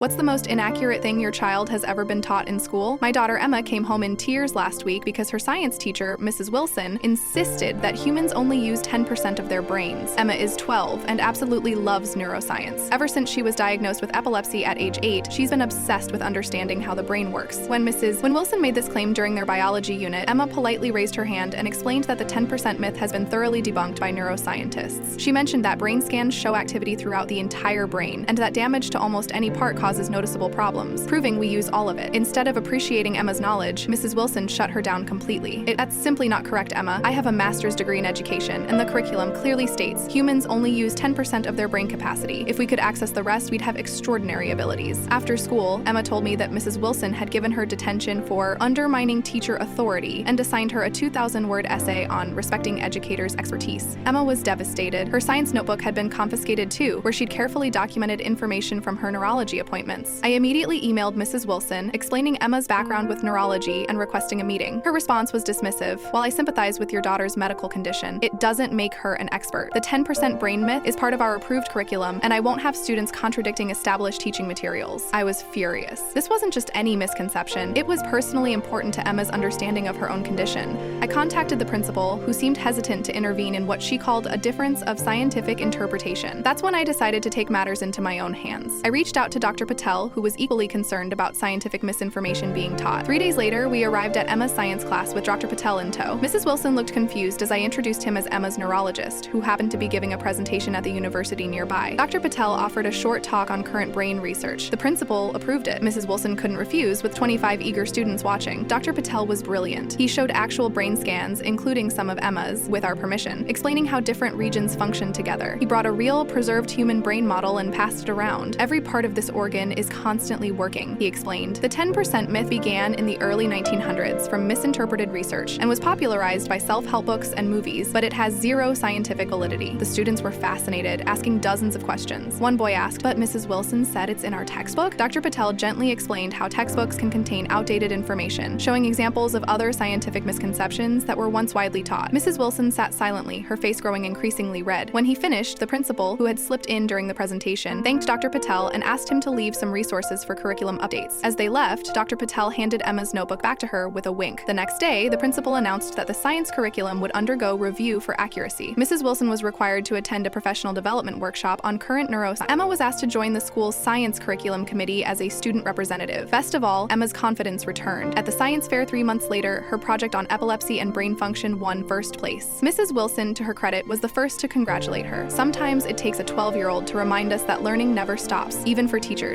What's the most inaccurate thing your child has ever been taught in school? My daughter Emma came home in tears last week because her science teacher, Mrs. Wilson, insisted that humans only use 10% of their brains. Emma is 12 and absolutely loves neuroscience. Ever since she was diagnosed with epilepsy at age 8, she's been obsessed with understanding how the brain works. When Wilson made this claim during their biology unit, Emma politely raised her hand and explained that the 10% myth has been thoroughly debunked by neuroscientists. She mentioned that brain scans show activity throughout the entire brain, and that damage to almost any part causes noticeable problems, proving we use all of it. Instead of appreciating Emma's knowledge, Mrs. Wilson shut her down completely. That's simply not correct, Emma. I have a master's degree in education, and the curriculum clearly states humans only use 10% of their brain capacity. If we could access the rest, we'd have extraordinary abilities. After school, Emma told me that Mrs. Wilson had given her detention for undermining teacher authority and assigned her a 2,000-word essay on respecting educators' expertise. Emma was devastated. Her science notebook had been confiscated too, where she'd carefully documented information from her neurology appointments. I immediately emailed Mrs. Wilson, explaining Emma's background with neurology and requesting a meeting. Her response was dismissive. While I sympathize with your daughter's medical condition, it doesn't make her an expert. The 10% brain myth is part of our approved curriculum, and I won't have students contradicting established teaching materials. I was furious. This wasn't just any misconception. It was personally important to Emma's understanding of her own condition. I contacted the principal, who seemed hesitant to intervene in what she called a difference of scientific interpretation. That's when I decided to take matters into my own hands. I reached out to Dr. Patel, who was equally concerned about scientific misinformation being taught. 3 days later, we arrived at Emma's science class with Dr. Patel in tow. Mrs. Wilson looked confused as I introduced him as Emma's neurologist, who happened to be giving a presentation at the university nearby. Dr. Patel offered a short talk on current brain research. The principal approved it. Mrs. Wilson couldn't refuse, with 25 eager students watching. Dr. Patel was brilliant. He showed actual brain scans, including some of Emma's, with our permission, explaining how different regions function together. He brought a real, preserved human brain model and passed it around. Every part of this organ is constantly working, he explained. The 10% myth began in the early 1900s from misinterpreted research and was popularized by self-help books and movies, but it has zero scientific validity. The students were fascinated, asking dozens of questions. One boy asked, "But Mrs. Wilson said it's in our textbook?" Dr. Patel gently explained how textbooks can contain outdated information, showing examples of other scientific misconceptions that were once widely taught. Mrs. Wilson sat silently, her face growing increasingly red. When he finished, the principal, who had slipped in during the presentation, thanked Dr. Patel and asked him to leave some resources for curriculum updates. As they left, Dr. Patel handed Emma's notebook back to her with a wink. The next day, the principal announced that the science curriculum would undergo review for accuracy. Mrs. Wilson was required to attend a professional development workshop on current neuroscience. Emma was asked to join the school's science curriculum committee as a student representative. Best of all, Emma's confidence returned. At the science fair 3 months later, her project on epilepsy and brain function won first place. Mrs. Wilson, to her credit, was the first to congratulate her. Sometimes it takes a 12-year-old to remind us that learning never stops, even for teachers.